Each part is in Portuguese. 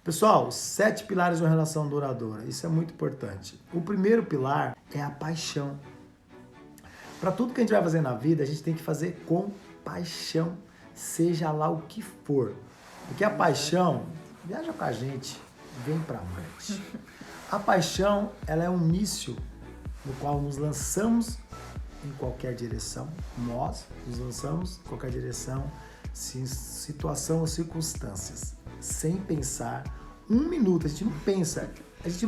Pessoal, 7 pilares de uma relação duradoura. Isso é muito importante. O primeiro pilar é a paixão. Para tudo que a gente vai fazer na vida, a gente tem que fazer com paixão, seja lá o que for. Porque a paixão, viaja com a gente, vem pra Marte. A paixão, ela é um míssil no qual nos lançamos em qualquer direção. Nós nos lançamos em qualquer direção, situação ou circunstâncias, sem pensar um minuto. A gente não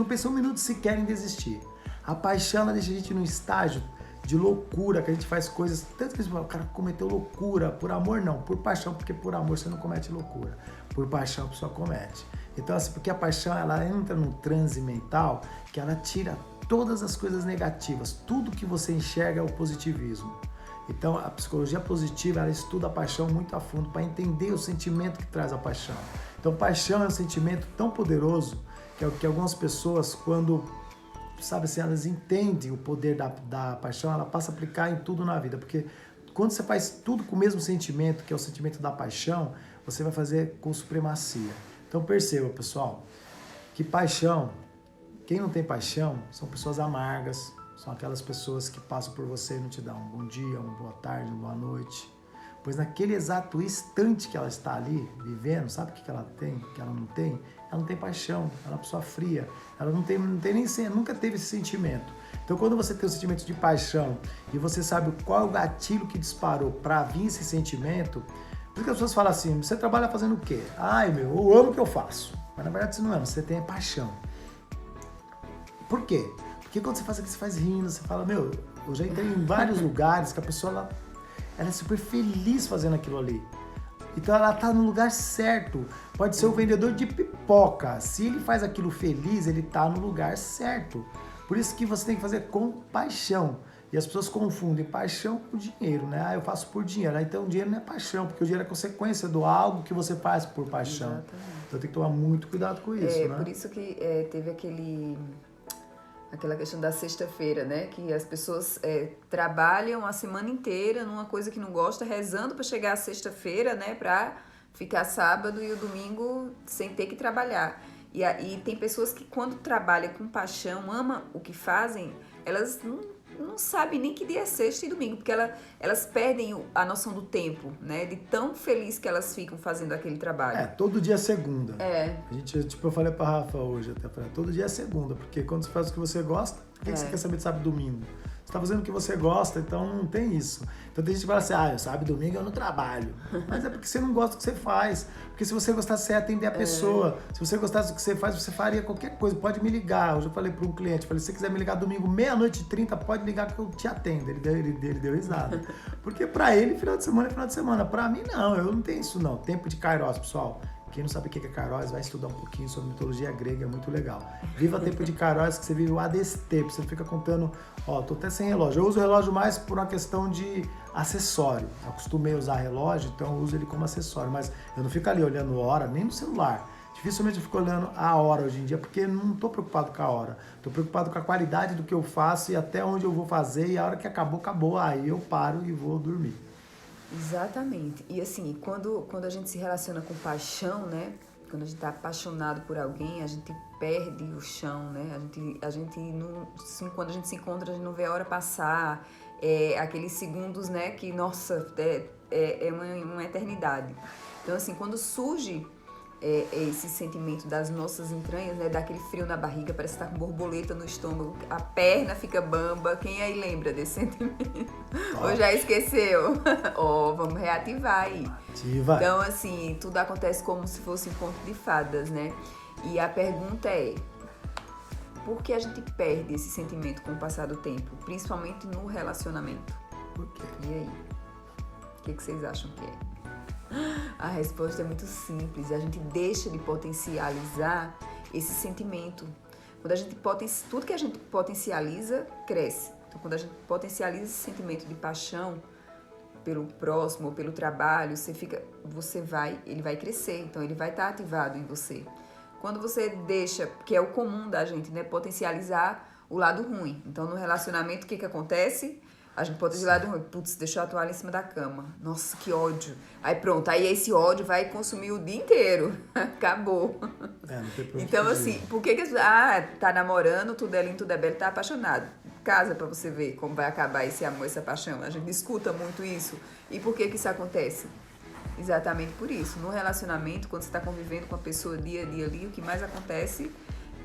pensa um minuto sequer em desistir. A paixão, ela deixa a gente num estágio de loucura, que a gente faz coisas, tanto que o cara cometeu loucura, por amor não, por paixão, porque por amor você não comete loucura, por paixão a pessoa comete. Então assim, porque a paixão, ela entra num transe mental que ela tira todas as coisas negativas, tudo que você enxerga é o positivismo. Então a psicologia positiva, ela estuda a paixão muito a fundo para entender o sentimento que traz a paixão. Então paixão é um sentimento tão poderoso que algumas pessoas, quando sabe assim, elas entendem o poder da paixão, ela passa a aplicar em tudo na vida, porque quando você faz tudo com o mesmo sentimento, que é o sentimento da paixão, você vai fazer com supremacia. Então perceba, pessoal, que paixão, quem não tem paixão, são pessoas amargas, são aquelas pessoas que passam por você e não te dão um bom dia, uma boa tarde, uma boa noite, pois naquele exato instante que ela está ali, vivendo, sabe o que ela tem, que ela não tem? Ela não tem paixão, ela é uma pessoa fria, ela não tem nem, nunca teve esse sentimento. Então quando você tem o sentimento de paixão e você sabe qual é o gatilho que disparou para vir esse sentimento, por isso que as pessoas falam assim, você trabalha fazendo o quê? Ai meu, eu amo o que eu faço. Mas na verdade você não ama, você tem paixão. Por quê? Porque quando você faz aquilo, você faz rindo, você fala, meu, eu já entrei em vários lugares que a pessoa ela é super feliz fazendo aquilo ali. Então ela está no lugar certo. Pode ser o vendedor de pipoca. Se ele faz aquilo feliz, ele está no lugar certo. Por isso que você tem que fazer com paixão. E as pessoas confundem paixão com dinheiro, né? Ah, eu faço por dinheiro. Então o dinheiro não é paixão, porque o dinheiro é consequência do algo que você faz por paixão. Exatamente. Então tem que tomar muito cuidado com isso, né? Por isso que teve aquela questão da sexta-feira, né? Que as pessoas trabalham a semana inteira numa coisa que não gosta, rezando para chegar a sexta-feira, né? Para ficar sábado e o domingo sem ter que trabalhar. E tem pessoas que quando trabalham com paixão, amam o que fazem, elas não sabem nem que dia é sexta e domingo, porque elas perdem a noção do tempo, né? De tão feliz que elas ficam fazendo aquele trabalho. Todo dia é segunda. A gente, eu falei pra Rafa hoje, até falei, todo dia é segunda, porque quando você faz o que você gosta, por que você quer saber de sábado e domingo? Você tá fazendo o que você gosta, então não tem isso. Então tem gente que fala assim, sábado e domingo eu não trabalho. Mas é porque você não gosta do que você faz. Porque se você gostasse, você ia atender a pessoa. Se você gostasse do que você faz, você faria qualquer coisa. Pode me ligar. Hoje eu falei para um cliente, se você quiser me ligar domingo, 00:30, pode ligar que eu te atendo. Ele deu risada. Porque para ele, final de semana é final de semana. Para mim, não. Eu não tenho isso, não. Tempo de Kairos, pessoal. Quem não sabe o que é Kairos, vai estudar um pouquinho sobre mitologia grega, é muito legal. Viva tempo de Kairos, que você vive o ADST, você fica contando, tô até sem relógio. Eu uso o relógio mais por uma questão de acessório. Eu acostumei a usar relógio, então eu uso ele como acessório, mas eu não fico ali olhando hora, nem no celular. Dificilmente eu fico olhando a hora hoje em dia, porque não estou preocupado com a hora. Estou preocupado com a qualidade do que eu faço e até onde eu vou fazer, e a hora que acabou, acabou. Aí eu paro e vou dormir. Exatamente. E assim, quando a gente se relaciona com paixão, né? Quando a gente tá apaixonado por alguém, a gente perde o chão, né? A gente não, assim, quando a gente se encontra, a gente não vê a hora passar. Aqueles segundos, né? Que, nossa, é uma eternidade. Então, assim, quando surge esse sentimento das nossas entranhas, né? Dá aquele frio na barriga, parece que tá com borboleta no estômago, a perna fica bamba. Quem aí lembra desse sentimento? Ou já esqueceu? Vamos reativar aí. Ativa. Então, assim, tudo acontece como se fosse um conto de fadas, né? E a pergunta é, por que a gente perde esse sentimento com o passar do tempo? Principalmente no relacionamento. Por quê? E aí? O que vocês acham que é? A resposta é muito simples. A gente deixa de potencializar esse sentimento. Tudo que a gente potencializa, cresce. Então, quando a gente potencializa esse sentimento de paixão pelo próximo ou pelo trabalho, ele vai crescer. Então, ele vai estar ativado em você. Quando você deixa, que é o comum da gente, né, potencializar o lado ruim. Então, no relacionamento, o que acontece? A gente pode ir lá do putz, deixou a toalha em cima da cama. Nossa, que ódio. Aí pronto, aí esse ódio vai consumir o dia inteiro. Acabou. Não tem pra onde Então, fugir. assim, por que tá namorando, tudo é lindo, tudo é belo, tá apaixonado. Casa pra você ver como vai acabar esse amor, essa paixão. A gente escuta muito isso. E por que isso acontece? Exatamente por isso. No relacionamento, quando você está convivendo com a pessoa dia a dia ali, o que mais acontece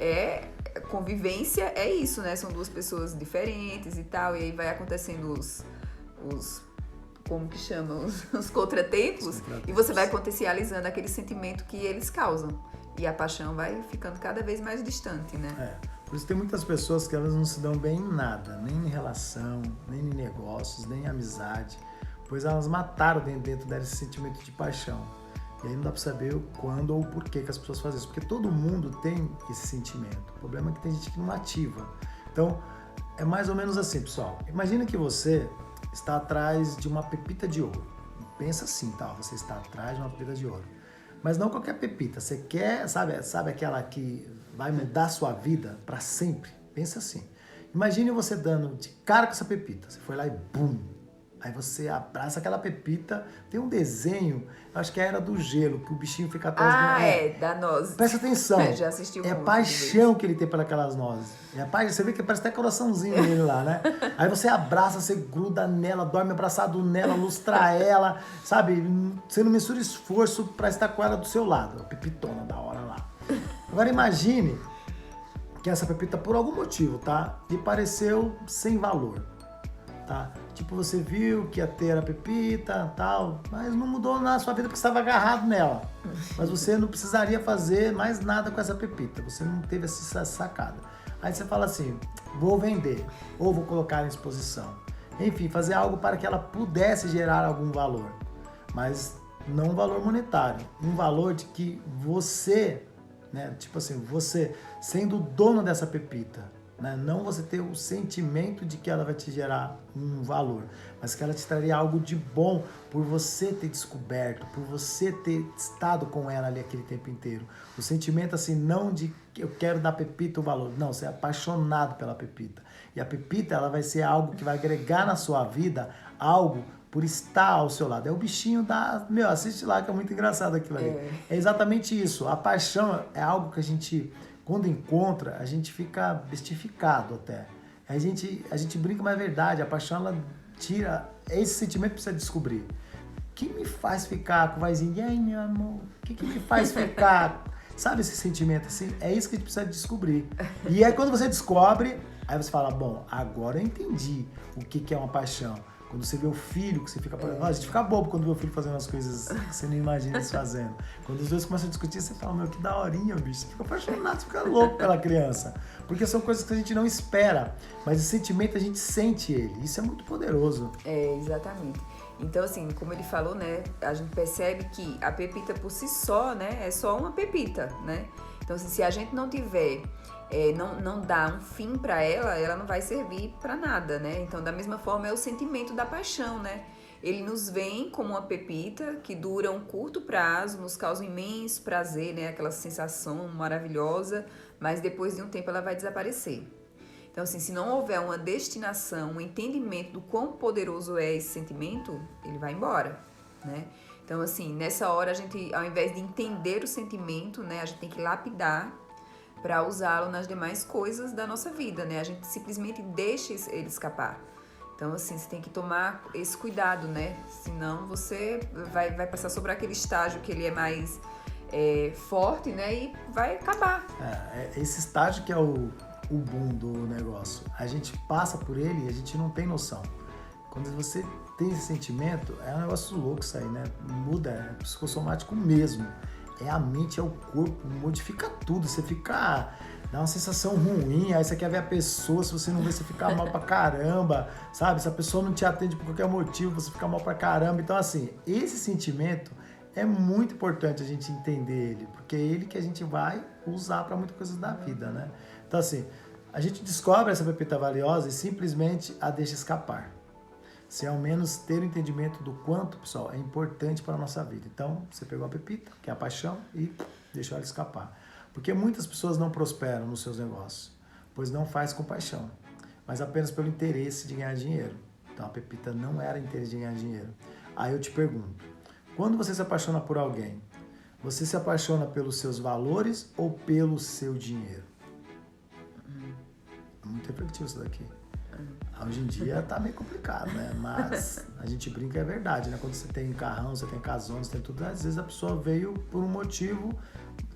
é convivência, é isso, né? São duas pessoas diferentes e tal, e aí vai acontecendo os como que chama? Os contratempos, e você vai potencializando aquele sentimento que eles causam. E a paixão vai ficando cada vez mais distante, né? Por isso tem muitas pessoas que elas não se dão bem em nada, nem em relação, nem em negócios, nem em amizade, pois elas mataram dentro desse sentimento de paixão. E aí não dá pra saber o quando ou o porquê que as pessoas fazem isso, porque todo mundo tem esse sentimento. O problema é que tem gente que não ativa. Então, é mais ou menos assim, pessoal. Imagina que você está atrás de uma pepita de ouro. Pensa assim, tá? Você está atrás de uma pepita de ouro. Mas não qualquer pepita. Você quer, sabe aquela que vai mudar a sua vida para sempre? Pensa assim. Imagine você dando de cara com essa pepita. Você foi lá e bum! Aí você abraça aquela pepita. Tem um desenho, acho que é a Era do Gelo, que o bichinho fica atrás da noz. Presta atenção. Já assisti É a paixão que ele tem pelas nozes. É a paixão. Você vê que parece até coraçãozinho nele lá, né? Aí você abraça, você gruda nela, dorme abraçado nela, lustra ela, sabe? Você não mistura esforço pra estar com ela do seu lado. A pepitona da hora lá. Agora imagine que essa pepita, por algum motivo, tá? Lhe pareceu sem valor. Tá? Tipo, você viu que ia ter a pepita tal, mas não mudou na sua vida porque você estava agarrado nela. Mas você não precisaria fazer mais nada com essa pepita, você não teve essa sacada. Aí você fala assim, vou vender, ou vou colocar em exposição. Enfim, fazer algo para que ela pudesse gerar algum valor, mas não um valor monetário, um valor de que você, né, tipo assim, você sendo o dono dessa pepita, né? Não você ter o sentimento de que ela vai te gerar um valor, mas que ela te traria algo de bom por você ter descoberto, por você ter estado com ela ali aquele tempo inteiro. O sentimento assim, não de que eu quero dar pepita o valor, não, você é apaixonado pela pepita. E a pepita, ela vai ser algo que vai agregar na sua vida algo por estar ao seu lado. É o bichinho da... Meu, assiste lá que é muito engraçado aquilo ali. É exatamente isso. A paixão é algo que a gente... Quando encontra, a gente fica bestificado até. A gente brinca, mas é verdade. A paixão, ela tira... Esse sentimento precisa descobrir. O que me faz ficar com o vozinho? E aí, meu amor? O que me faz ficar... Sabe esse sentimento assim? É isso que a gente precisa descobrir. E aí, quando você descobre, aí você fala, bom, agora eu entendi o que é uma paixão. Quando você vê o filho, que você fica... A gente fica bobo quando vê o filho fazendo as coisas que você não imagina eles fazendo. Quando os dois começam a discutir, você fala, meu, que daorinha, bicho. Você fica apaixonado, você fica louco pela criança. Porque são coisas que a gente não espera. Mas esse sentimento, a gente sente ele. Isso é muito poderoso. Exatamente. Então, assim, como ele falou, né? A gente percebe que a pepita por si só, né? É só uma pepita, né? Então, assim, se a gente não tiver... não dá um fim para ela não vai servir para nada, né? Então, da mesma forma, é o sentimento da paixão, né? Ele nos vem como uma pepita que dura um curto prazo, nos causa um imenso prazer, né? Aquela sensação maravilhosa, mas depois de um tempo ela vai desaparecer. Então, assim, se não houver uma destinação, um entendimento do quão poderoso é esse sentimento, ele vai embora, né? Então, assim, nessa hora a gente, ao invés de entender o sentimento, né? A gente tem que lapidar para usá-lo nas demais coisas da nossa vida, né? A gente simplesmente deixa ele escapar. Então, assim, você tem que tomar esse cuidado, né? Senão você vai passar sobre aquele estágio que ele é mais forte, né? E vai acabar. Esse estágio que é o boom do negócio. A gente passa por ele e a gente não tem noção. Quando você tem esse sentimento, é um negócio louco isso aí, né? Muda, é psicossomático mesmo. É a mente, é o corpo, modifica tudo. Você fica... Dá uma sensação ruim, aí você quer ver a pessoa, se você não vê, você fica mal pra caramba, sabe? Se a pessoa não te atende por qualquer motivo, você fica mal pra caramba. Então, assim, esse sentimento é muito importante a gente entender ele, porque é ele que a gente vai usar para muitas coisas da vida, né? Então, assim, a gente descobre essa pepita valiosa e simplesmente a deixa escapar. Se ao menos ter o entendimento do quanto, pessoal, é importante para a nossa vida. Então, você pegou a pepita, que é a paixão, e deixou ela escapar. Porque muitas pessoas não prosperam nos seus negócios, pois não faz com paixão, mas apenas pelo interesse de ganhar dinheiro. Então a Pepita não era inteligente em ganhar dinheiro. Aí eu te pergunto, quando você se apaixona por alguém, você se apaixona pelos seus valores ou pelo seu dinheiro? É muito refletivo isso daqui. Hoje em dia tá meio complicado, né? Mas a gente brinca, é verdade, né? Quando você tem carrão, você tem casona, você tem tudo, às vezes a pessoa veio por um motivo.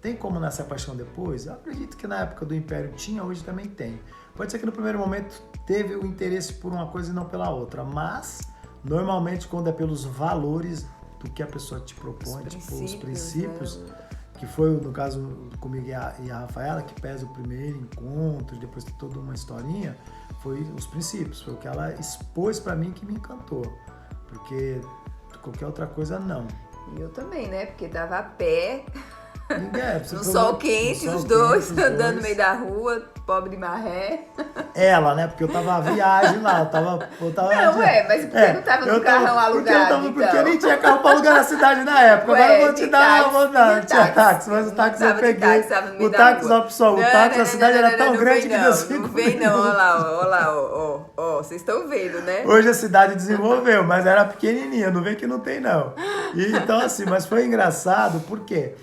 Tem como nascer a paixão depois? Eu acredito que na época do Império tinha, hoje também tem. Pode ser que no primeiro momento teve o interesse por uma coisa e não pela outra, mas normalmente quando é pelos valores do que a pessoa te propõe, tipo os princípios, né? Que foi no caso comigo e a Rafaela, que pesa o primeiro encontro, depois tem toda uma historinha, foi os princípios, foi o que ela expôs pra mim que me encantou, porque qualquer outra coisa não. E eu também, né? Porque tava a pé, no No sol quente, os dois andando no meio da rua, pobre de marré. Ela, né? Porque eu tava à viagem lá, eu tava Não, mas por que não tava no carrão alugado? Porque nem tinha carro pra alugar na cidade na época. Agora eu vou te dar, não tinha táxi, mas o táxi eu peguei. O táxi, ó, pessoal, o táxi da cidade era tão grande que deu 5 minutos. Não vem não, olha lá, ó, vocês estão vendo, né? Hoje a cidade desenvolveu, mas era pequenininha, não vem que não tem não. E, então assim, mas foi engraçado porque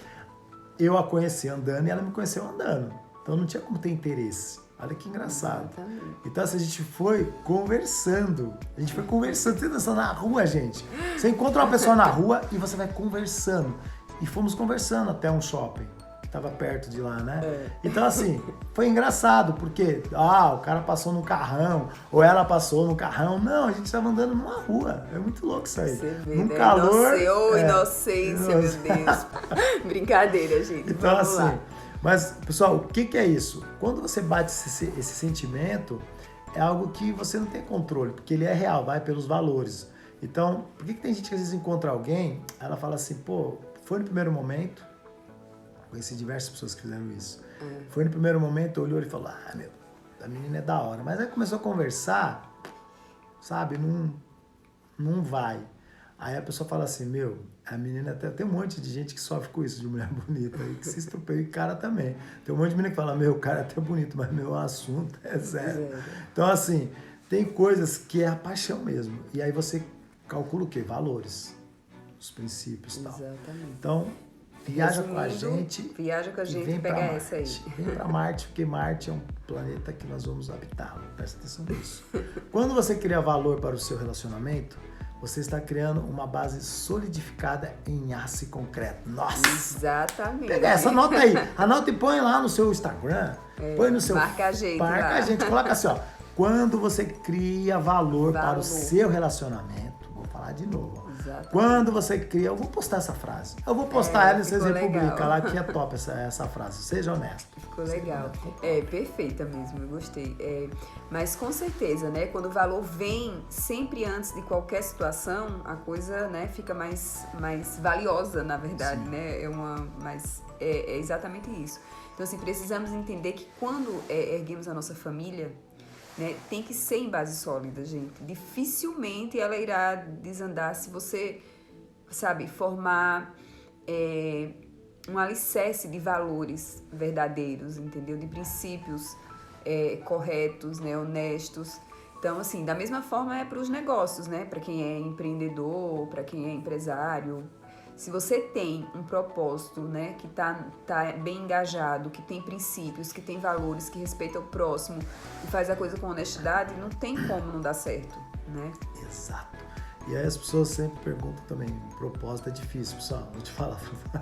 eu a conheci andando e ela me conheceu andando. Então não tinha como ter interesse. Olha que engraçado. Exatamente. Então assim, a gente foi conversando. A gente foi conversando. Você dançando na rua, gente. Você encontra uma pessoa na rua e você vai conversando. E fomos conversando até um shopping. Que tava perto de lá, né? Então assim, foi engraçado. Porque, o cara passou no carrão. Ou ela passou no carrão. Não, a gente estava andando numa rua. É muito louco isso aí. Você vê, num né? calor. Inocência, meu Deus. Brincadeira, gente. Então Vamos assim... lá. Mas, pessoal, o que é isso? Quando você bate esse sentimento, é algo que você não tem controle, porque ele é real, vai pelos valores. Então, por que tem gente que às vezes encontra alguém, ela fala assim, pô, foi no primeiro momento, conheci diversas pessoas que fizeram isso, foi no primeiro momento, olhou e falou, meu, a menina é da hora. Mas aí começou a conversar, sabe, não vai. Aí a pessoa fala assim, a menina até tem um monte de gente que sofre com isso, de mulher bonita, e que se estrupeia, e cara também. Tem um monte de menina que fala, o cara é até bonito, mas o assunto é zero. Então assim, tem coisas que é a paixão mesmo. E aí você calcula o quê? Valores, os princípios e tal. Exatamente. Então, viaja com a gente e vem pega pra essa aí. Marte. Vem pra Marte, porque Marte é um planeta que nós vamos habitá-lo. Presta atenção nisso. Quando você cria valor para o seu relacionamento, você está criando uma base solidificada em aço e concreto. Nossa! Exatamente. Pega essa, anota aí. Anota e põe lá no seu Instagram. Põe no seu... Marca a gente Marca lá. a gente. Coloca assim, ó. Quando você cria valor para o seu relacionamento, vou falar de novo. Exatamente. Quando você cria... Eu vou postar essa frase. Eu vou postar ela e vocês republicam lá, que é top essa frase. Seja honesto. Ficou legal. É, perfeita mesmo, eu gostei. Mas com certeza, né? Quando o valor vem sempre antes de qualquer situação, a coisa, né, fica mais valiosa, na verdade, Sim. né? É exatamente isso. Então, assim, precisamos entender que quando erguemos a nossa família, né, tem que ser em base sólida, gente. Dificilmente ela irá desandar se você, sabe, formar um alicerce de valores verdadeiros, entendeu? De princípios corretos, né, honestos. Então, assim, da mesma forma é para os negócios, né? Para quem é empreendedor, para quem é empresário. Se você tem um propósito, né, que tá bem engajado, que tem princípios, que tem valores, que respeita o próximo, e faz a coisa com honestidade, não tem como não dar certo, né? Exato. E aí as pessoas sempre perguntam também, propósito é difícil, pessoal, vou te falar,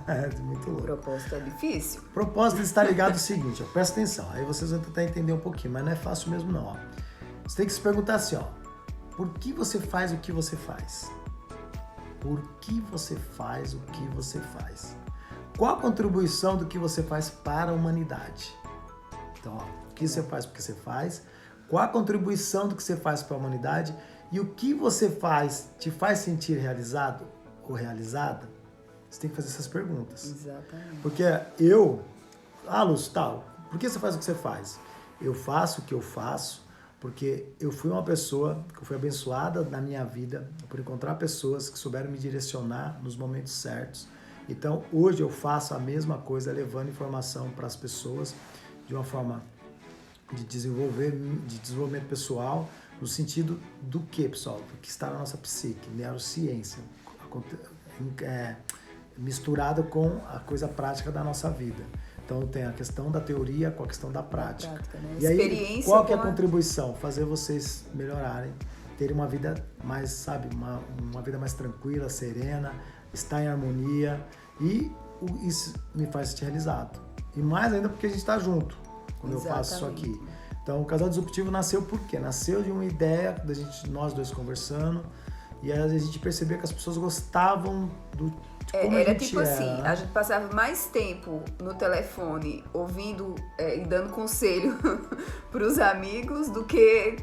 é muito louco. Propósito é difícil. Propósito está ligado ao seguinte, ó, presta atenção, aí vocês vão tentar entender um pouquinho, mas não é fácil mesmo não, ó. Você tem que se perguntar assim, ó, por que você faz o que você faz? Por que você faz o que você faz? Qual a contribuição do que você faz para a humanidade? Então, ó, o que você faz porque você faz, qual a contribuição do que você faz para a humanidade e o que você faz te faz sentir realizado ou realizada? Você tem que fazer essas perguntas. Exatamente. Porque Lúcio, tal, por que você faz o que você faz? Eu faço o que eu faço porque eu fui uma pessoa que fui abençoada na minha vida por encontrar pessoas que souberam me direcionar nos momentos certos. Então, hoje eu faço a mesma coisa, levando informação para as pessoas de uma forma de desenvolvimento pessoal, No sentido do que, pessoal? Do que está na nossa psique, neurociência, misturada com a coisa prática da nossa vida. Então tem a questão da teoria com a questão da prática. Né? E aí, qual que é a contribuição? Fazer vocês melhorarem, terem uma vida mais, sabe, uma vida mais tranquila, serena, estar em harmonia, e isso me faz sentir realizado. E mais ainda porque a gente está junto quando eu faço isso aqui. Então o Casal Disruptivo nasceu por quê? Nasceu de uma ideia da gente, nós dois conversando, e aí a gente percebeu que as pessoas gostavam do como era a gente tipo era, assim, né? a gente passava mais tempo no telefone ouvindo e dando conselho pros amigos do que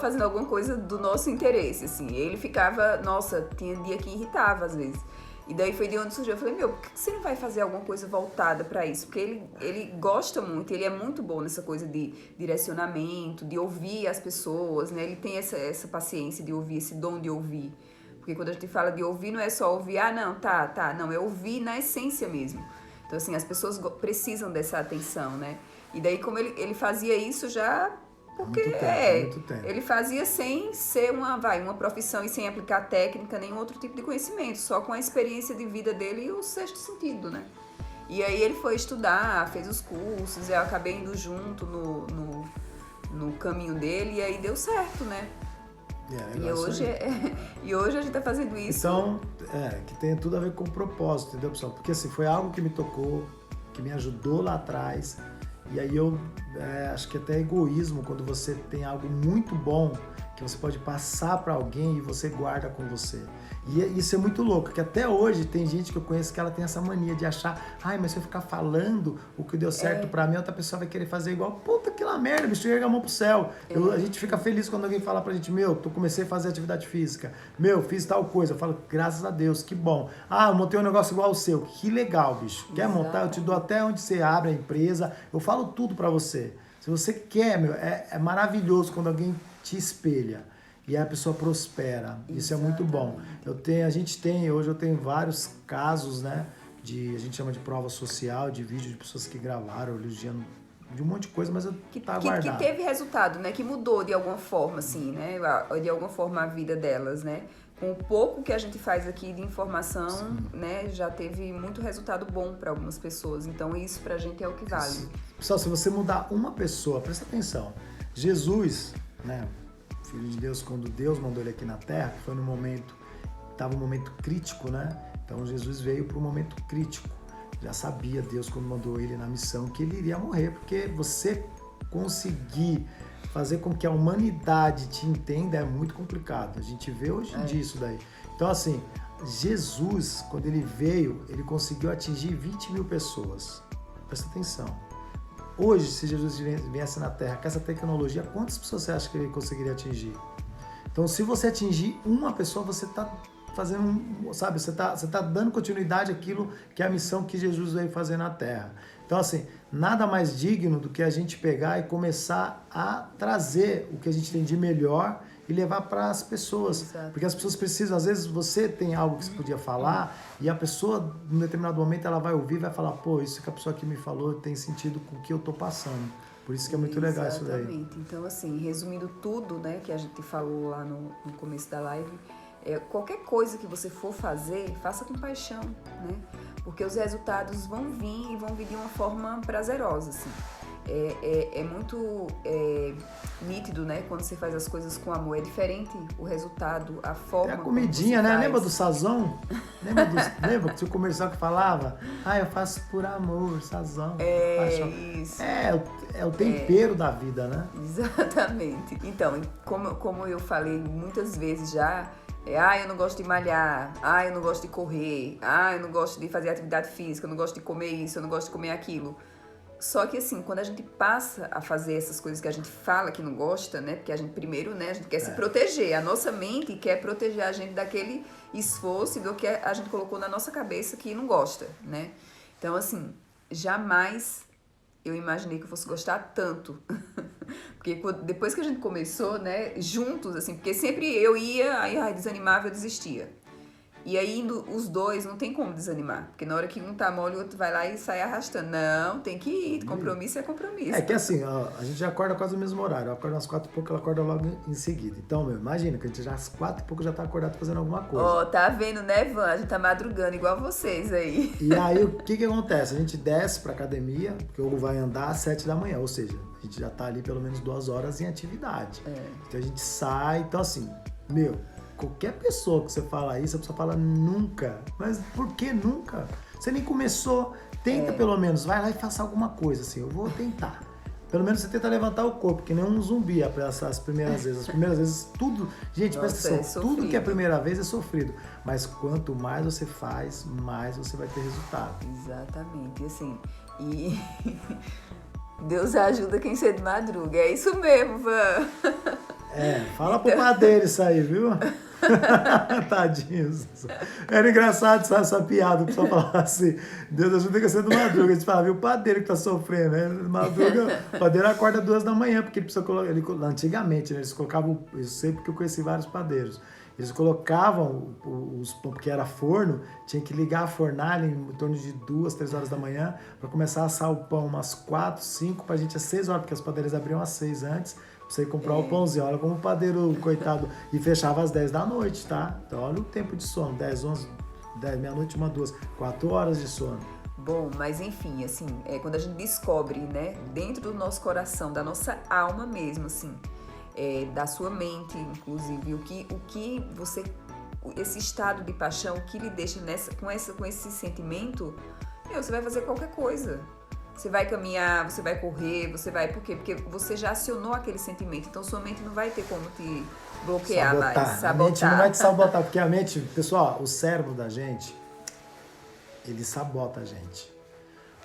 fazendo alguma coisa do nosso interesse, assim. Ele ficava, nossa, tinha dia que irritava às vezes. E daí foi de onde surgiu. Eu falei, por que você não vai fazer alguma coisa voltada pra isso? Porque ele gosta muito, ele é muito bom nessa coisa de direcionamento, de ouvir as pessoas, né? Ele tem essa paciência de ouvir, esse dom de ouvir. Porque quando a gente fala de ouvir, não é só ouvir, não, não, é ouvir na essência mesmo. Então, assim, as pessoas precisam dessa atenção, né? E daí, como ele fazia isso já... Porque muito tempo. Ele fazia sem ser uma profissão e sem aplicar técnica, nenhum outro tipo de conhecimento, só com a experiência de vida dele e o sexto sentido, né? E aí ele foi estudar, fez os cursos, eu acabei indo junto no caminho dele, e aí deu certo, né? E hoje a gente tá fazendo isso. Então, que tem tudo a ver com o propósito, entendeu, pessoal? Porque assim, foi algo que me tocou, que me ajudou lá atrás. E aí eu acho que até egoísmo quando você tem algo muito bom que você pode passar para alguém e você guarda com você. E isso é muito louco, que até hoje tem gente que eu conheço que ela tem essa mania de achar, mas se eu ficar falando o que deu certo pra mim, outra pessoa vai querer fazer igual. Puta que lá merda, bicho, erga a mão pro céu. A gente fica feliz quando alguém fala pra gente, comecei a fazer atividade física, fiz tal coisa. Eu falo, graças a Deus, que bom. Eu montei um negócio igual ao seu, que legal, bicho. Quer montar? Eu te dou até onde você abre a empresa, eu falo tudo pra você. Se você quer, é maravilhoso quando alguém te espelha. E a pessoa prospera. Isso é muito bom. Hoje eu tenho vários casos, né? A gente chama de prova social, de vídeo de pessoas que gravaram, elogiando de um monte de coisa, mas tá guardado. Que teve resultado, né? Que mudou de alguma forma, assim, né? De alguma forma a vida delas, né? Com o pouco que a gente faz aqui de informação, né? Já teve muito resultado bom para algumas pessoas. Então isso pra gente é o que vale. Isso. Pessoal, se você mudar uma pessoa, presta atenção. Jesus, né? Filho de Deus, quando Deus mandou ele aqui na Terra, que foi estava um momento crítico, né? Então Jesus veio para um momento crítico. Já sabia Deus, quando mandou ele na missão, que ele iria morrer, porque você conseguir fazer com que a humanidade te entenda é muito complicado. A gente vê hoje em dia isso daí. Então, assim, Jesus, quando ele veio, ele conseguiu atingir 20 mil pessoas. Presta atenção. Hoje, se Jesus viesse na Terra com essa tecnologia, quantas pessoas você acha que ele conseguiria atingir? Então, se você atingir uma pessoa, você está fazendo, sabe, você tá dando continuidade àquilo que é a missão que Jesus veio fazer na Terra. Então, assim, nada mais digno do que a gente pegar e começar a trazer o que a gente tem de melhor e levar para as pessoas. Exato. Porque as pessoas precisam, às vezes você tem algo que você podia falar e a pessoa, em determinado momento, ela vai ouvir e vai falar, isso que a pessoa aqui me falou tem sentido com o que eu tô passando. Por isso que é muito legal isso daí. Exatamente. Então, assim, resumindo tudo, né, que a gente falou lá no começo da live, qualquer coisa que você for fazer, faça com paixão, né? Porque os resultados vão vir e vão vir de uma forma prazerosa, assim. É muito nítido, né? Quando você faz as coisas com amor. É diferente o resultado, a forma. É a comidinha, né? Faz. Lembra do Sazon? Lembra que o comercial que falava? Eu faço por amor, Sazon. Isso. É o tempero da vida, né? Exatamente. Então, como eu falei muitas vezes já, eu não gosto de malhar, eu não gosto de correr, eu não gosto de fazer atividade física, eu não gosto de comer isso, eu não gosto de comer aquilo. Só que assim, quando a gente passa a fazer essas coisas que a gente fala que não gosta, né? Porque a gente primeiro, né? A gente quer se proteger. A nossa mente quer proteger a gente daquele esforço e do que a gente colocou na nossa cabeça que não gosta, né? Então, assim, jamais eu imaginei que eu fosse gostar tanto. Porque depois que a gente começou, né? Juntos, assim, porque sempre eu ia, aí desanimava, eu desistia. E aí, os dois, não tem como desanimar. Porque na hora que um tá mole, o outro vai lá e sai arrastando. Não, tem que ir. Compromisso é compromisso. É que assim, ó, a gente já acorda quase no mesmo horário. Eu acordo às 4h pouco, ela acorda logo em seguida. Então, imagina que a gente já às 4h pouco já tá acordado fazendo alguma coisa. Ó, tá vendo, né, Van? A gente tá madrugando igual vocês aí. E aí, o que acontece? A gente desce pra academia, porque o Hugo vai andar às 7 da manhã. Ou seja, a gente já tá ali pelo menos 2 horas em atividade. Então, a gente sai. Então, assim, qualquer pessoa que você fala isso, a pessoa fala nunca. Mas por que nunca? Você nem começou. Tenta pelo menos, vai lá e faça alguma coisa, assim. Eu vou tentar. Pelo menos você tenta levantar o corpo, que nem um zumbi as primeiras vezes. As primeiras vezes, tudo... Gente, presta atenção, tudo que é a primeira vez é sofrido. Mas quanto mais você faz, mais você vai ter resultado. Exatamente. E assim, Deus ajuda quem cedo madruga. É isso mesmo, Van. Fala pro padeiro isso aí, viu? Tadinhos. Era engraçado essa piada, o pessoal falava assim, Deus ajuda que você do madruga. A gente falava, viu, o padeiro que tá sofrendo, né? Madruga, o padeiro acorda 2 da manhã, porque ele precisa colocar. Antigamente, né, eles colocavam, eu sei porque eu conheci vários padeiros. Eles colocavam os pão, porque era forno, tinha que ligar a fornalha em torno de 2, 3 horas da manhã, para começar a assar o pão umas 4, 5, pra gente às 6 horas, porque as padeiras abriam às 6 antes. Você comprar o pãozinho, olha como o padeiro, coitado, e fechava às 10 da noite, tá? Então olha o tempo de sono, 10, 11, 10, meia-noite, 1, 2, 4 horas de sono. Bom, mas enfim, assim, quando a gente descobre, né, dentro do nosso coração, da nossa alma mesmo, assim, da sua mente, inclusive, o que você, esse estado de paixão, o que lhe deixa com esse sentimento, você vai fazer qualquer coisa. Você vai caminhar, você vai correr, você vai... Por quê? Porque você já acionou aquele sentimento. Então, sua mente não vai ter como te bloquear mais, sabotar. A mente não vai te sabotar, porque a mente... Pessoal, o cérebro da gente, ele sabota a gente.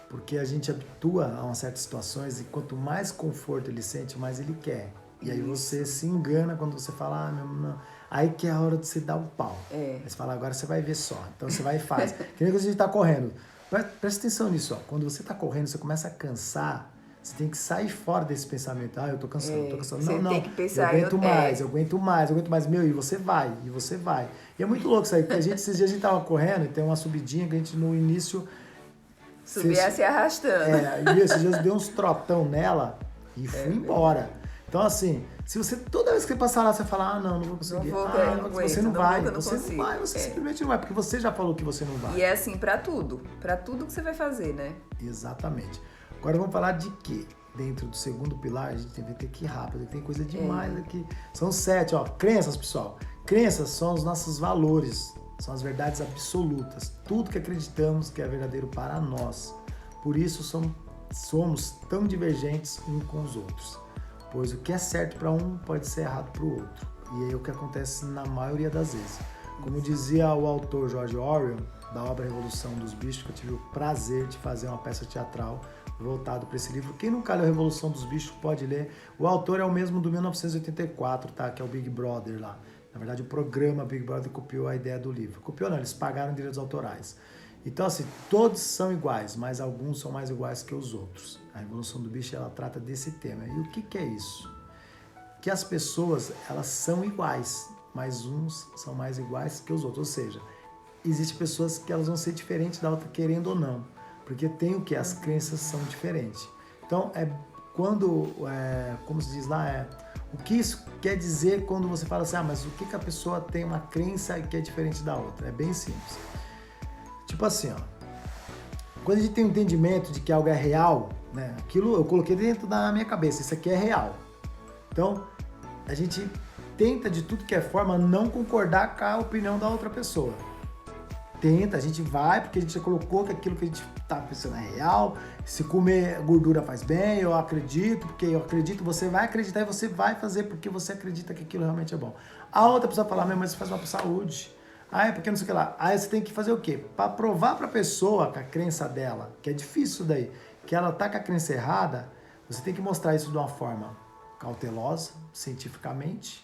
Porque a gente habitua a umas certas situações e quanto mais conforto ele sente, mais ele quer. E aí você se engana quando você fala, não. Aí que é a hora de você dar o pau. Aí você fala, agora você vai ver só. Então, você vai e faz. Que nem quando a gente tá correndo. Presta atenção nisso, ó. Quando você tá correndo, você começa a cansar, você tem que sair fora desse pensamento. Eu tô cansado, eu tô cansado. Não, tem que pensar, eu aguento mais. E você vai. E é muito louco isso aí, porque esses dias a gente tava correndo e tem uma subidinha que a gente no início... Subia se arrastando. E esses dias deu uns trotão nela e fui embora. Então, assim, se você, toda vez que você passar lá, você fala, não vou conseguir. Você não vai. Você simplesmente não vai, porque você já falou que você não vai. E é assim pra tudo que você vai fazer, né? Exatamente. Agora vamos falar de quê? Dentro do segundo pilar, a gente vai ter que ir rápido, tem coisa demais aqui. São 7, ó. Crenças, pessoal. Crenças são os nossos valores, são as verdades absolutas. Tudo que acreditamos que é verdadeiro para nós. Por isso somos tão divergentes uns com os outros. Pois o que é certo para um pode ser errado para o outro. E é o que acontece na maioria das vezes. Como dizia o autor George Orwell, da obra Revolução dos Bichos, que eu tive o prazer de fazer uma peça teatral voltado para esse livro. Quem nunca leu Revolução dos Bichos pode ler. O autor é o mesmo do 1984, tá? Que é o Big Brother lá. Na verdade, o programa Big Brother copiou a ideia do livro. Copiou não, eles pagaram direitos autorais. Então, assim, todos são iguais, mas alguns são mais iguais que os outros. A Revolução do Bicho, ela trata desse tema. E o que é isso? Que as pessoas, elas são iguais, mas uns são mais iguais que os outros. Ou seja, existem pessoas que elas vão ser diferentes da outra, querendo ou não. Porque tem o que? As crenças são diferentes. Então, como se diz lá, o que isso quer dizer quando você fala assim, mas o que a pessoa tem uma crença que é diferente da outra? É bem simples. Tipo assim, ó, quando a gente tem um entendimento de que algo é real, né, aquilo eu coloquei dentro da minha cabeça, isso aqui é real. Então, a gente tenta de tudo que é forma não concordar com a opinião da outra pessoa. A gente vai, porque a gente já colocou que aquilo que a gente tá pensando é real, se comer gordura faz bem, eu acredito, porque eu acredito, você vai acreditar e você vai fazer porque você acredita que aquilo realmente é bom. A outra pessoa fala, mas isso faz mal pra saúde. É porque não sei o que lá. Aí você tem que fazer o quê? Para provar para a pessoa com a crença dela, que é difícil isso daí, que ela tá com a crença errada, você tem que mostrar isso de uma forma cautelosa, cientificamente,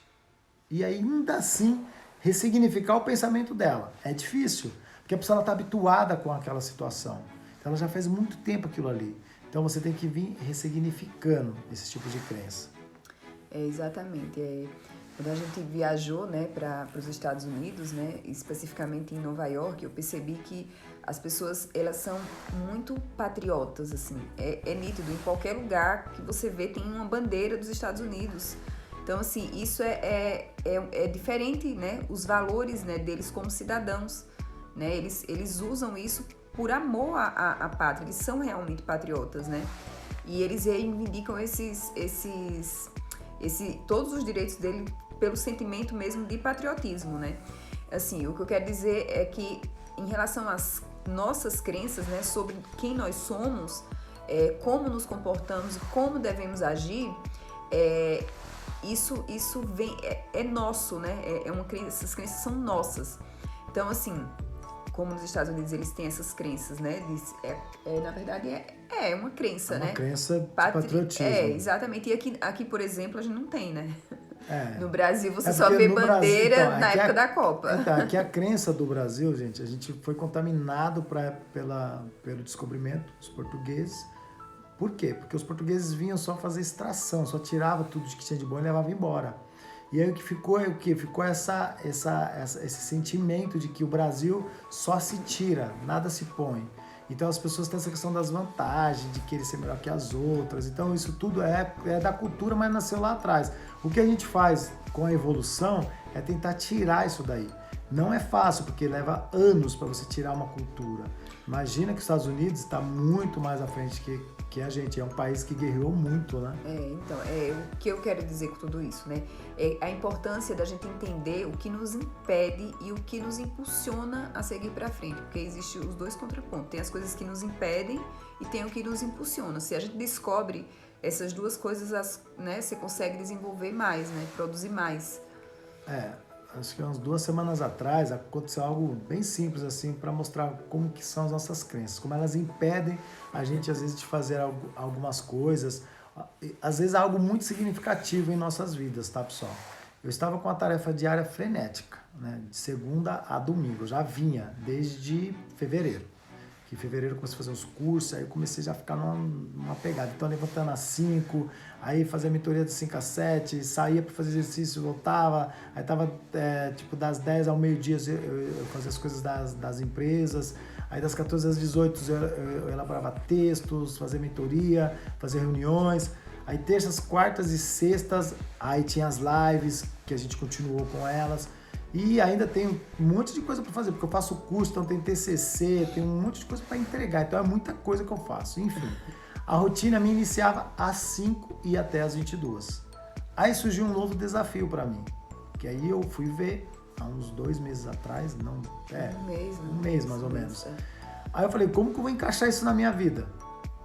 e ainda assim ressignificar o pensamento dela. É difícil, porque a pessoa está habituada com aquela situação. Então ela já faz muito tempo aquilo ali. Então você tem que vir ressignificando esse tipo de crença. Exatamente. Quando a gente viajou, né, para os Estados Unidos, né, especificamente em Nova York, eu percebi que as pessoas, elas são muito patriotas, assim. É nítido, em qualquer lugar que você vê tem uma bandeira dos Estados Unidos. Então, assim, isso é diferente, né, os valores, né, deles como cidadãos, né, eles usam isso por amor à pátria, eles são realmente patriotas, né, e eles reivindicam todos os direitos dele pelo sentimento mesmo de patriotismo, né. Assim, o que eu quero dizer é que em relação às nossas crenças, né, sobre quem nós somos, como nos comportamos e como devemos agir, isso vem, é nosso, né, essas crenças são nossas. Então, assim, como nos Estados Unidos eles têm essas crenças, né, na verdade é uma crença, né? Uma crença de patriotismo. Exatamente. E aqui, por exemplo, a gente não tem, né? No Brasil você É só vê no bandeira Brasil, então, na época da Copa. Então, aqui a crença do Brasil, gente, a gente foi contaminado pelo descobrimento dos portugueses. Por quê? Porque os portugueses vinham só fazer extração, só tirava tudo que tinha de bom e levava embora. E aí o que ficou é o quê? Ficou esse sentimento de que o Brasil só se tira, nada se põe. Então as pessoas têm essa questão das vantagens, de querer ser melhor que as outras. Então isso tudo é da cultura, mas nasceu lá atrás. O que a gente faz com a evolução é tentar tirar isso daí. Não é fácil, porque leva anos para você tirar uma cultura. Imagina que os Estados Unidos está muito mais à frente que a gente. É um país que guerreou muito, né? Então, o que eu quero dizer com tudo isso, né? É a importância da gente entender o que nos impede e o que nos impulsiona a seguir para frente. Porque existem os dois contrapontos. Tem as coisas que nos impedem e tem o que nos impulsiona. Se a gente descobre essas duas coisas, né, você consegue desenvolver mais, né? Produzir mais. Acho que umas 2 semanas atrás aconteceu algo bem simples assim para mostrar como que são as nossas crenças, como elas impedem a gente às vezes de fazer algumas coisas, às vezes algo muito significativo em nossas vidas, tá, pessoal? Eu estava com uma tarefa diária frenética, né, de segunda a domingo, eu já vinha desde fevereiro. Em fevereiro eu comecei a fazer uns cursos, aí eu comecei já a ficar numa pegada. Então, levantando às 5, aí fazia a mentoria de 5 às 7, saía para fazer exercício, voltava, aí tava das 10 ao meio-dia eu fazia as coisas das empresas, aí das 14 às 18 eu elaborava textos, fazia mentoria, fazia reuniões, aí terças, quartas e sextas, aí tinha as lives, que a gente continuou com elas. E ainda tem um monte de coisa para fazer, porque eu faço curso, então tem TCC, tem um monte de coisa para entregar, então é muita coisa que eu faço. Enfim, a rotina me iniciava às 5 e até às 22. Aí surgiu um novo desafio para mim, que aí eu fui ver há uns 2 meses atrás, um mês mais ou menos. Aí eu falei, como que eu vou encaixar isso na minha vida?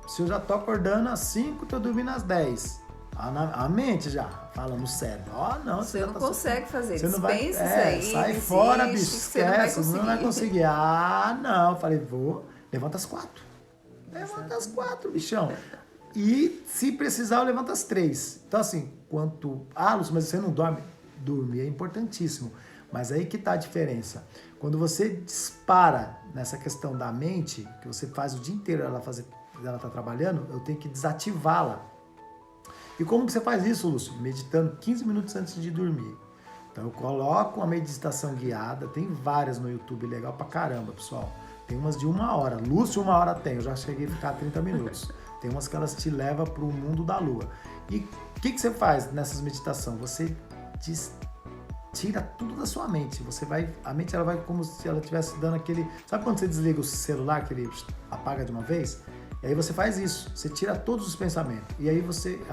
Se eu já tô acordando às 5, tô dormindo às 10. A mente já fala no cérebro, não, você não consegue fazer, você não vai, isso aí, sai fora, bicho, esquece, você não vai conseguir. Não, falei, levanta às 4. Levanta às 4, bichão. E se precisar, eu levanto às 3. Então assim, Lúcio, mas você não dorme? Dormir é importantíssimo, mas aí que tá a diferença. Quando você dispara nessa questão da mente, que você faz o dia inteiro ela tá trabalhando, eu tenho que desativá-la. E como que você faz isso, Lúcio? Meditando 15 minutos antes de dormir. Então eu coloco uma meditação guiada, tem várias no YouTube, legal pra caramba, pessoal. Tem umas de 1 hora. Lúcio, 1 hora tem, eu já cheguei a ficar 30 minutos. Tem umas que elas te levam pro mundo da lua. E o que você faz nessas meditações? Você tira tudo da sua mente. A mente ela vai como se ela estivesse dando aquele... Sabe quando você desliga o celular, que ele apaga de uma vez? E aí você faz isso, você tira todos os pensamentos. E aí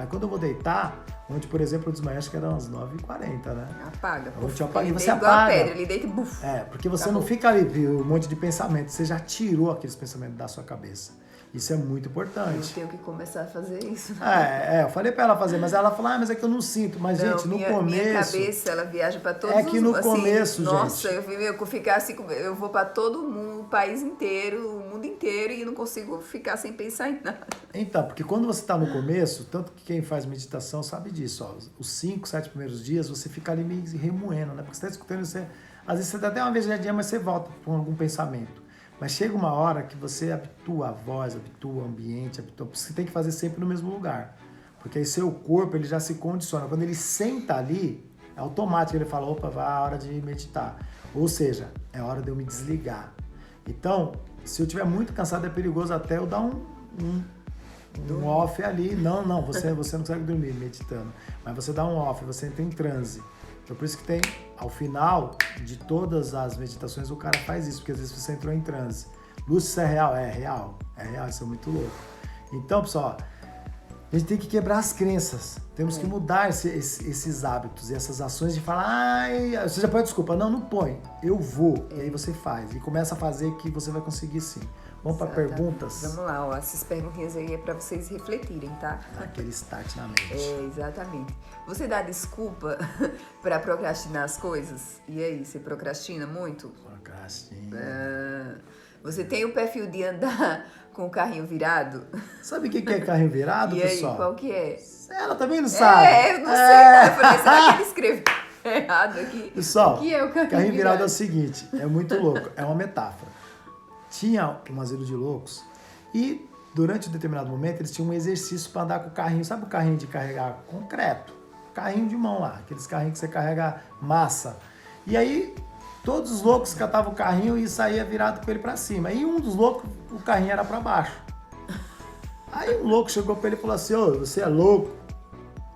quando eu vou deitar, onde, por exemplo, eu desmaiei, acho que era umas 9h40, né? Apaga. E você igual a apaga. pedra, ele deita e buf. Porque você não fica ali um monte de pensamento, você já tirou aqueles pensamentos da sua cabeça. Isso é muito importante. Eu tenho que começar a fazer isso. Né? Eu falei pra ela fazer, mas ela falou, mas é que eu não sinto. Mas, gente, no começo... Minha cabeça, ela viaja pra todos os... É que no começo, nossa, gente... eu ficar assim, eu vou pra todo mundo, o país inteiro, o mundo inteiro, e não consigo ficar sem pensar em nada. Então, porque quando você tá no começo, tanto que quem faz meditação sabe disso, ó, os 5, 7 primeiros dias, você fica ali meio remoendo, né? Porque você tá escutando, às vezes você dá até uma viajadinha, mas você volta com algum pensamento. Mas chega uma hora que você habitua a voz, habitua o ambiente, você tem que fazer sempre no mesmo lugar. Porque aí seu corpo ele já se condiciona. Quando ele senta ali, É automático, ele fala, opa, vai a hora de meditar. Ou seja, é hora de eu me desligar. Então, se eu estiver muito cansado, é perigoso até eu dar um off ali. Não, você não consegue dormir meditando. Mas você dá um off, você entra em transe. Então, por isso que tem, ao final de todas as meditações, o cara faz isso, porque às vezes você entrou em transe. Lúcio, isso é real? É real, isso é muito louco. Então, pessoal, a gente tem que quebrar as crenças. Temos que mudar esses hábitos e essas ações de falar, ai, você já põe desculpa. Não põe. Eu vou. E aí você faz. E começa a fazer que você vai conseguir sim. Vamos para perguntas? Vamos lá, ó. Essas perguntinhas aí é para vocês refletirem, tá? Aquele start na mente. Exatamente. Você dá desculpa para procrastinar as coisas? E aí, você procrastina muito? Procrastina. Você tem o perfil de andar com o carrinho virado? Sabe o que é carrinho virado, e pessoal? Aí, qual que é? Ela também não sabe. Eu não sei. Não. Eu falei, será que ele escreveu errado aqui? Pessoal, o que é o carrinho virado é o seguinte, é muito louco, é uma metáfora. Tinha um asilo de loucos e durante um determinado momento eles tinham um exercício para andar com o carrinho. Sabe o carrinho de carregar concreto? Carrinho de mão lá, aqueles carrinhos que você carrega massa. E aí todos os loucos catavam o carrinho e saía virado com ele para cima. E um dos loucos, o carrinho era para baixo. Aí um louco chegou para ele e falou assim, ô, você é louco?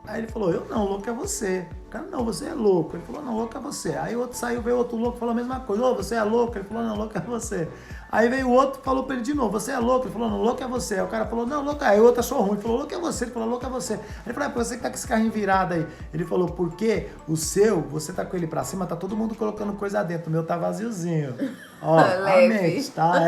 Aí ele falou, eu não, louco é você. O cara, não, você é louco. Ele falou, não, louco é você. Aí o outro saiu, veio outro louco, falou a mesma coisa. Ô, você é louco? Ele falou, não, louco é você. Aí veio o outro, falou pra ele de novo, você é louco? Ele falou, não, louco é você. Aí o cara falou, não, louco é. Aí o outro achou ruim, ele falou, louco é você. Ele falou, louco é você. Aí ele falou, você que tá com esse carrinho virado aí. Ele falou, porque o seu, você tá com ele pra cima, tá todo mundo colocando coisa dentro. O meu tá vaziozinho. Ó, a mente, tá?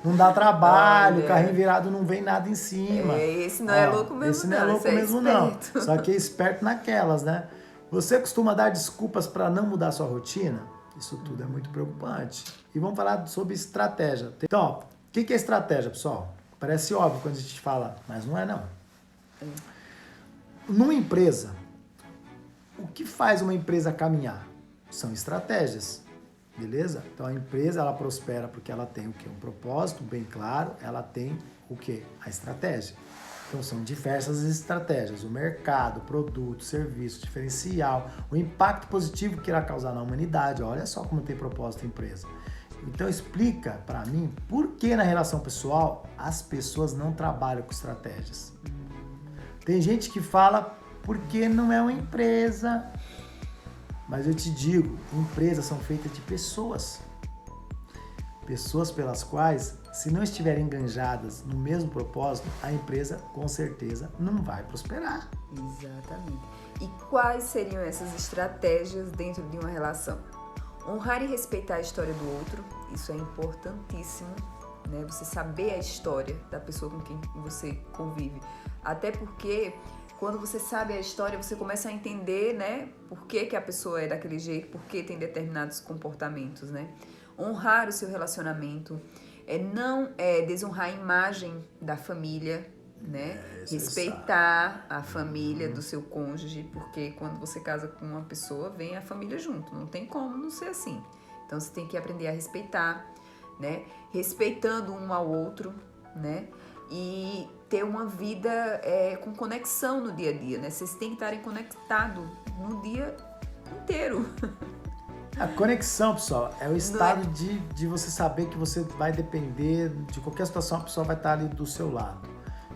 Não dá trabalho, o carrinho virado não vem nada em cima. Esse não é louco mesmo, esse não é louco mesmo, não. Só que é esperto naquelas, né? Você costuma dar desculpas para não mudar sua rotina? Isso tudo é muito preocupante. E vamos falar sobre estratégia. Então, ó, o que é estratégia, pessoal? Parece óbvio quando a gente fala, mas não é não. Numa empresa, o que faz uma empresa caminhar? São estratégias, beleza? Então a empresa, ela prospera porque ela tem o quê? Um propósito bem claro, ela tem o quê? A estratégia. Então são diversas estratégias, o mercado, produto, serviço, diferencial, o impacto positivo que irá causar na humanidade. Olha só como tem propósito a empresa. Então explica para mim por que na relação pessoal as pessoas não trabalham com estratégias. Tem gente que fala porque não é uma empresa, mas eu te digo, empresas são feitas de pessoas. Pessoas pelas quais, se não estiverem enganjadas no mesmo propósito, a empresa com certeza não vai prosperar. Exatamente. E quais seriam essas estratégias dentro de uma relação? Honrar e respeitar a história do outro, isso é importantíssimo, né? Você saber a história da pessoa com quem você convive. Até porque quando você sabe a história, você começa a entender, né, por que a pessoa é daquele jeito, por que tem determinados comportamentos, né? Honrar o seu relacionamento, não desonrar a imagem da família, né? Respeitar a família do seu cônjuge, porque quando você casa com uma pessoa, vem a família junto, não tem como não ser assim. Então você tem que aprender a respeitar, né? Respeitando um ao outro, né? E ter uma vida com conexão no dia a dia, né? Vocês têm que estarem conectados no dia inteiro. A conexão, pessoal, é o estado de você saber que você vai depender de qualquer situação, a pessoa vai estar ali do seu lado.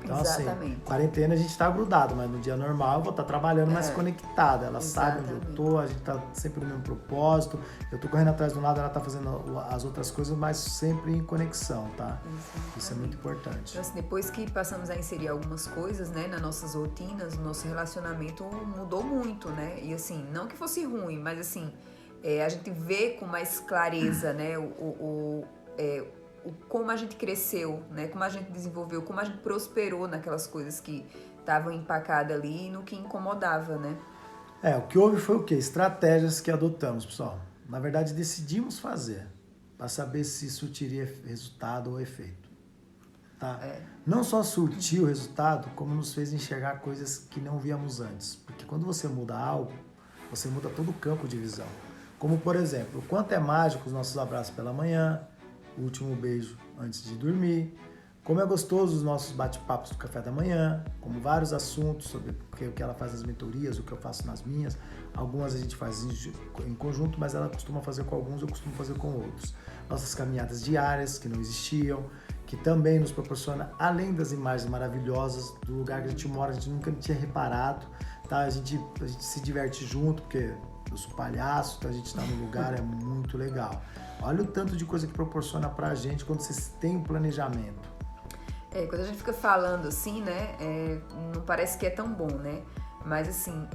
Então, Exatamente. assim, quarentena a gente tá grudado, mas no dia normal eu vou estar trabalhando mais conectada. Ela sabe onde eu tô, a gente tá sempre no mesmo propósito. Eu tô correndo atrás do lado, ela tá fazendo as outras coisas, mas sempre em conexão, tá? Exatamente. Isso é muito importante. Então, assim, depois que passamos a inserir algumas coisas, né, nas nossas rotinas, o nosso relacionamento mudou muito, né? E assim, não que fosse ruim, mas assim, a gente vê com mais clareza, né, como a gente cresceu, né, como a gente desenvolveu, como a gente prosperou naquelas coisas que estavam empacadas ali e no que incomodava, né? O que houve foi o quê? Estratégias que adotamos, pessoal. Na verdade, decidimos fazer para saber se surtiria resultado ou efeito. Tá? Não só surtiu o resultado, como nos fez enxergar coisas que não víamos antes. Porque quando você muda algo, você muda todo o campo de visão. Como, por exemplo, o quanto é mágico os nossos abraços pela manhã, o último beijo antes de dormir, Como é gostoso os nossos bate-papos do café da manhã, como vários assuntos sobre o que ela faz nas mentorias, o que eu faço nas minhas. Algumas a gente faz em conjunto, mas ela costuma fazer com alguns, eu costumo fazer com outros. Nossas caminhadas diárias, que não existiam, que também nos proporciona, além das imagens maravilhosas do lugar que a gente mora, a gente nunca tinha reparado, tá? A gente se diverte junto, porque eu sou palhaço, então a gente está no lugar, é muito legal. Olha o tanto de coisa que proporciona pra gente quando vocês têm um planejamento. Quando a gente fica falando assim, né, não parece que é tão bom, né? Mas assim,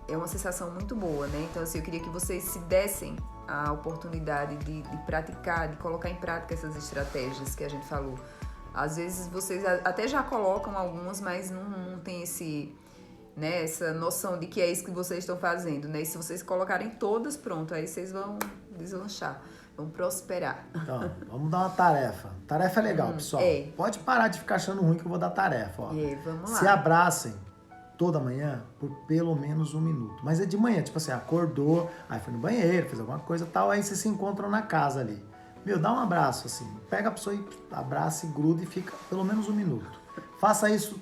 é uma sensação muito boa, né? Então assim, eu queria que vocês se dessem a oportunidade de praticar, de colocar em prática essas estratégias que a gente falou. Às vezes vocês até já colocam algumas, mas não tem né, essa noção de que é isso que vocês estão fazendo, né? E se vocês colocarem todas, pronto, aí vocês vão deslanchar. Vamos prosperar. Então, vamos dar uma tarefa. Tarefa é legal, pessoal. Pode parar de ficar achando ruim que eu vou dar tarefa. Ó. Vamos lá. Se abracem toda manhã por pelo menos 1 minuto. Mas é de manhã, tipo assim, acordou, aí foi no banheiro, fez alguma coisa e tal, aí vocês se encontram na casa ali. Meu, dá um abraço assim. Pega a pessoa e abraça e gruda e fica pelo menos 1 minuto. Faça isso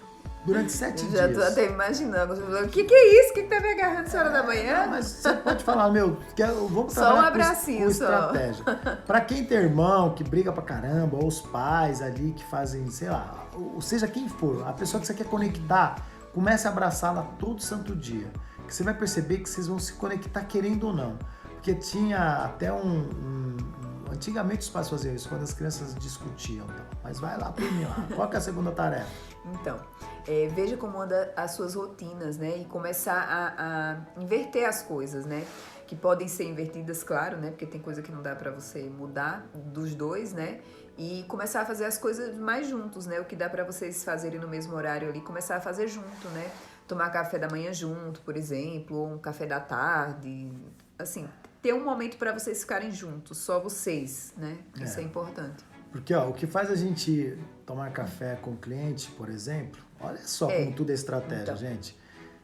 durante 7 dias. Já tô até imaginando. O que é isso? O que tá me agarrando essa hora da manhã? Não, mas você pode falar, meu, eu vou só trabalhar um abracinho, com estratégia. Pra quem tem irmão que briga pra caramba, ou os pais ali que fazem, sei lá, ou seja quem for, a pessoa que você quer conectar, comece a abraçá-la todo santo dia. Que você vai perceber que vocês vão se conectar querendo ou não. Porque tinha até antigamente os pais faziam isso, quando as crianças discutiam. Então. Mas vai lá por mim lá. Qual que é a segunda tarefa? Então, veja como anda as suas rotinas, né? E começar a inverter as coisas, né? Que podem ser invertidas, claro, né? Porque tem coisa que não dá pra você mudar dos dois, né? E começar a fazer as coisas mais juntos, né? O que dá pra vocês fazerem no mesmo horário ali, começar a fazer junto, né? Tomar café da manhã junto, por exemplo, ou um café da tarde, assim, ter um momento pra vocês ficarem juntos, só vocês, né? Isso é importante. Porque ó, o que faz a gente tomar café com o cliente, por exemplo, olha só como tudo é estratégia, então. Gente.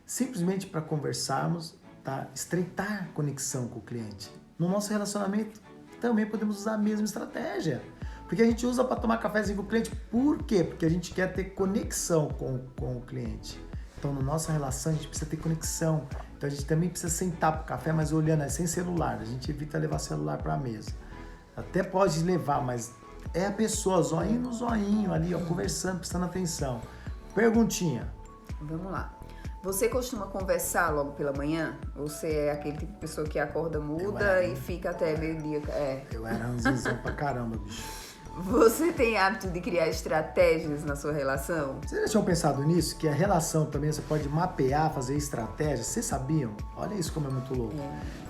Simplesmente para conversarmos, tá? Estreitar a conexão com o cliente. No nosso relacionamento também podemos usar a mesma estratégia. Porque a gente usa para tomar cafezinho com o cliente. Por quê? Porque a gente quer ter conexão com o cliente. Então, na nossa relação, a gente precisa ter conexão. Então, a gente também precisa sentar para o café, mas olhando, sem celular. A gente evita levar celular para a mesa. Até pode levar, mas é a pessoa, zoinho no zoinho ali, ó, conversando, prestando atenção. Perguntinha. Vamos lá. Você costuma conversar logo pela manhã? Ou você é aquele tipo de pessoa que acorda muda e fica até meio-dia? Eu era ranzinzão pra caramba, bicho. Você tem hábito de criar estratégias na sua relação? Vocês já tinham pensado nisso? Que a relação também você pode mapear, fazer estratégias? Vocês sabiam? Olha isso como é muito louco.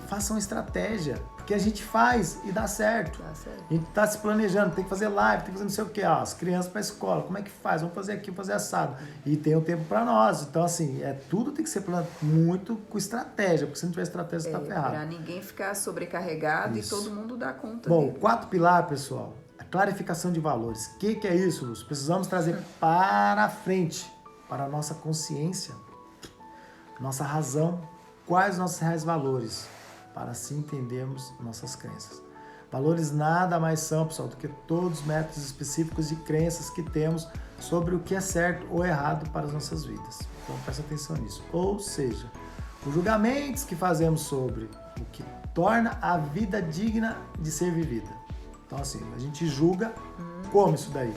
Façam estratégia, porque a gente faz e dá certo. A gente tá se planejando, tem que fazer live, tem que fazer não sei o que, ó, as crianças pra escola, como é que faz? Vamos fazer aqui, fazer assado. E tem o tempo pra nós. Então, assim, tudo tem que ser planejado muito com estratégia, porque se não tiver estratégia, você tá ferrado. Pra ninguém ficar sobrecarregado e todo mundo dar conta. Bom, 4 pilares, pessoal. A clarificação de valores. O que é isso, Lúcio? Precisamos trazer para frente, para a nossa consciência, nossa razão, quais nossos reais valores, para assim entendermos nossas crenças. Valores nada mais são, pessoal, do que todos os métodos específicos de crenças que temos sobre o que é certo ou errado para as nossas vidas. Então, presta atenção nisso. Ou seja, os julgamentos que fazemos sobre o que torna a vida digna de ser vivida. Então, assim, a gente julga como isso daí?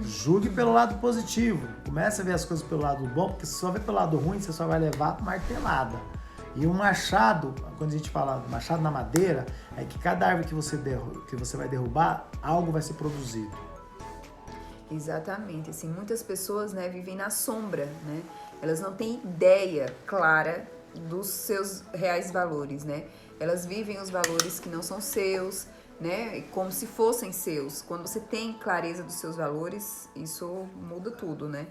Julgue pelo lado positivo. Comece a ver as coisas pelo lado bom, porque se só ver pelo lado ruim, você só vai levar martelada. E um machado, quando a gente fala machado na madeira, é que cada árvore que você vai derrubar, algo vai ser produzido. Exatamente. Assim, muitas pessoas, né, vivem na sombra, né? Elas não têm ideia clara dos seus reais valores, né? Elas vivem os valores que não são seus, né? Como se fossem seus. Quando você tem clareza dos seus valores, isso muda tudo, né?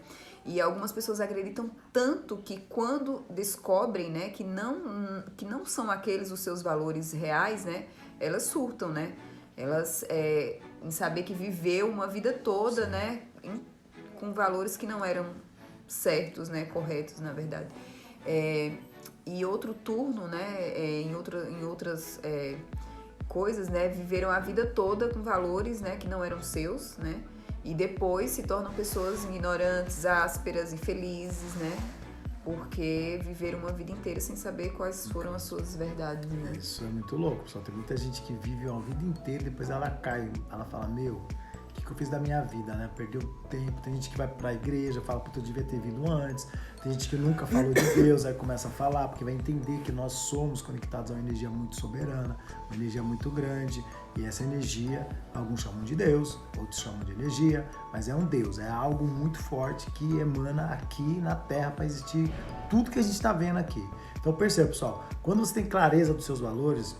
E algumas pessoas acreditam tanto que quando descobrem, né, que não são aqueles os seus valores reais, né, elas surtam, né? Elas, em saber que viveu uma vida toda, né, com valores que não eram certos, né, corretos, na verdade. E outro turno, né, em outras coisas, né, viveram a vida toda com valores, né, que não eram seus, né, E depois se tornam pessoas ignorantes, ásperas, infelizes, né? Porque viveram uma vida inteira sem saber quais foram as suas verdades, né? Isso é muito louco, pessoal. Tem muita gente que vive uma vida inteira e depois ela cai, ela fala, meu, o que eu fiz da minha vida, né? Perdeu tempo. Tem gente que vai pra igreja, fala, puta, eu devia ter vindo antes. Tem gente que nunca falou de Deus, aí começa a falar, porque vai entender que nós somos conectados a uma energia muito soberana, uma energia muito grande. E essa energia, alguns chamam de Deus, outros chamam de energia, mas é um Deus, é algo muito forte que emana aqui na Terra para existir tudo que a gente está vendo aqui. Então perceba, pessoal, quando você tem clareza dos seus valores,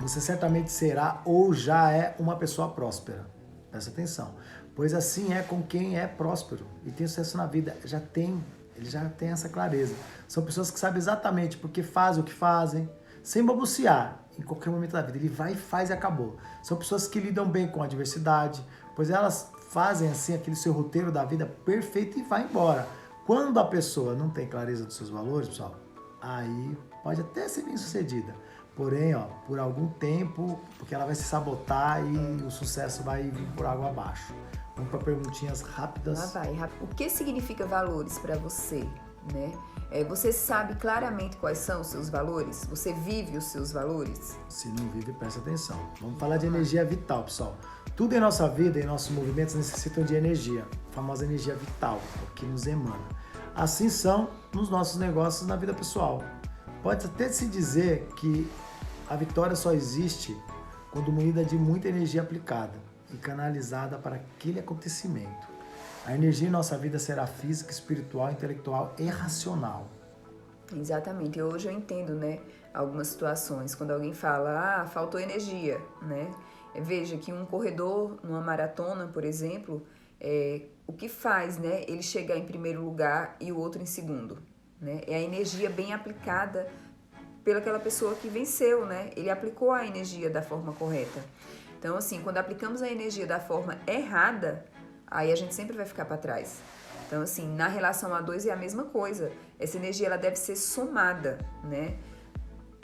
você certamente será ou já é uma pessoa próspera. Presta atenção, pois assim é com quem é próspero e tem sucesso na vida, ele já tem essa clareza. São pessoas que sabem exatamente porque fazem o que fazem, sem babucear em qualquer momento da vida. Ele vai e faz e acabou. São pessoas que lidam bem com a adversidade, pois elas fazem assim aquele seu roteiro da vida perfeito e vai embora. Quando a pessoa não tem clareza dos seus valores, pessoal, aí pode até ser bem sucedida. Porém, ó, por algum tempo, porque ela vai se sabotar e o sucesso vai vir por água abaixo. Vamos para perguntinhas rápidas. Lá vai. O que significa valores para você, né? Você sabe claramente quais são os seus valores? Você vive os seus valores? Se não vive, presta atenção. Vamos falar de energia vital, pessoal. Tudo em nossa vida e nossos movimentos necessitam de energia, a famosa energia vital, o que nos emana. Assim são nos nossos negócios na vida pessoal. Pode até se dizer que a vitória só existe quando munida de muita energia aplicada e canalizada para aquele acontecimento. A energia em nossa vida será física, espiritual, intelectual e racional. Exatamente. E hoje eu entendo, né, algumas situações. Quando alguém fala, faltou energia, né? Veja que um corredor numa maratona, por exemplo, o que faz, né, ele chegar em primeiro lugar e o outro em segundo, né? É a energia bem aplicada pelaquela pessoa que venceu, né? Ele aplicou a energia da forma correta. Então, assim, quando aplicamos a energia da forma errada, aí a gente sempre vai ficar para trás. Então, assim, na relação a dois é a mesma coisa. Essa energia ela deve ser somada, né?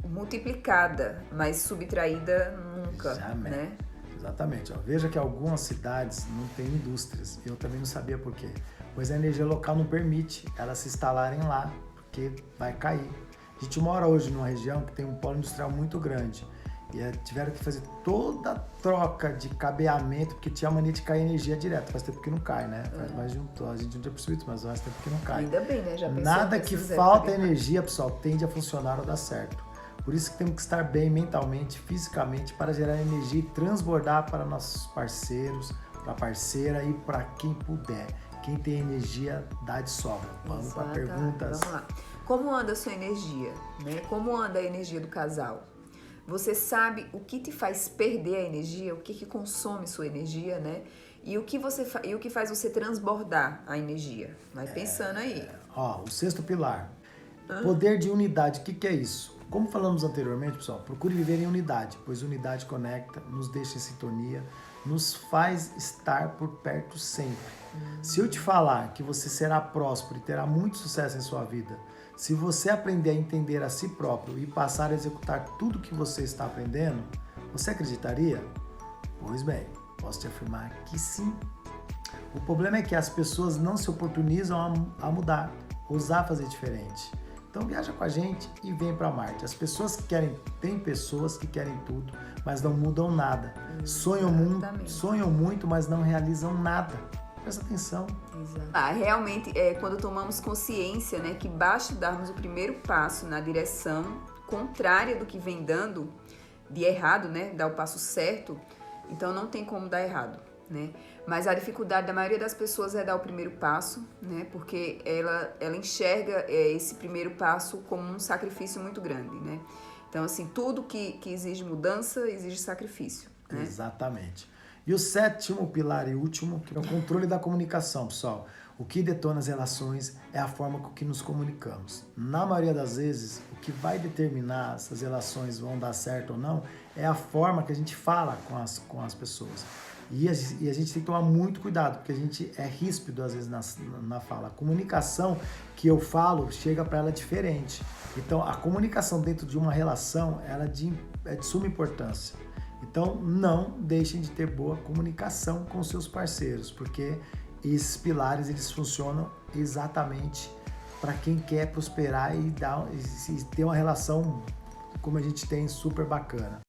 Multiplicada, mas subtraída nunca, né? Exatamente. Ó. Veja que algumas cidades não têm indústrias. Eu também não sabia por quê. Pois a energia local não permite elas se instalarem lá, porque vai cair. A gente mora hoje numa região que tem um polo industrial muito grande. E tiveram que fazer toda a troca de cabeamento, porque tinha a mania de cair energia direto. Faz tempo que não cai, né? Faz mais de a gente não tinha percebido, mas faz tempo que não cai. Ainda bem, né? Já pensou. Nada que falta energia, pessoal, tende a funcionar ou dar certo. Por isso que temos que estar bem mentalmente, fisicamente, para gerar energia e transbordar para nossos parceiros, para a parceira e para quem puder. Quem tem energia, dá de sobra. Vamos para perguntas. Vamos lá. Como anda a sua energia? Né? Como anda a energia do casal? Você sabe o que te faz perder a energia, o que consome sua energia, né? E o que faz você transbordar a energia? Vai pensando aí. Ó, o sexto pilar. Poder de unidade. O que é isso? Como falamos anteriormente, pessoal, procure viver em unidade, pois unidade conecta, nos deixa em sintonia, nos faz estar por perto sempre. Se eu te falar que você será próspero e terá muito sucesso em sua vida, se você aprender a entender a si próprio e passar a executar tudo que você está aprendendo, você acreditaria? Pois bem, posso te afirmar que sim. O problema é que as pessoas não se oportunizam a mudar, ousar fazer diferente. Então viaja com a gente e vem para Marte. As pessoas que querem, tem pessoas que querem tudo, mas não mudam nada. Sonham muito, mas não realizam nada. Presta atenção. Exato. Realmente, quando tomamos consciência, né, que basta darmos o primeiro passo na direção contrária do que vem dando, de errado, né, dar o passo certo, então não tem como dar errado, né? Mas a dificuldade da maioria das pessoas é dar o primeiro passo, né, porque ela enxerga esse primeiro passo como um sacrifício muito grande, né? Então, assim, tudo que exige mudança exige sacrifício, né? Exatamente. E o sétimo pilar e último, que é o controle da comunicação, pessoal. O que detona as relações é a forma com que nos comunicamos. Na maioria das vezes, o que vai determinar se as relações vão dar certo ou não é a forma que a gente fala com as pessoas. E a gente tem que tomar muito cuidado, porque a gente é ríspido às vezes na fala. A comunicação que eu falo chega para ela diferente. Então, a comunicação dentro de uma relação ela é de suma importância. Então, não deixem de ter boa comunicação com seus parceiros, porque esses pilares eles funcionam exatamente para quem quer prosperar e ter uma relação como a gente tem super bacana.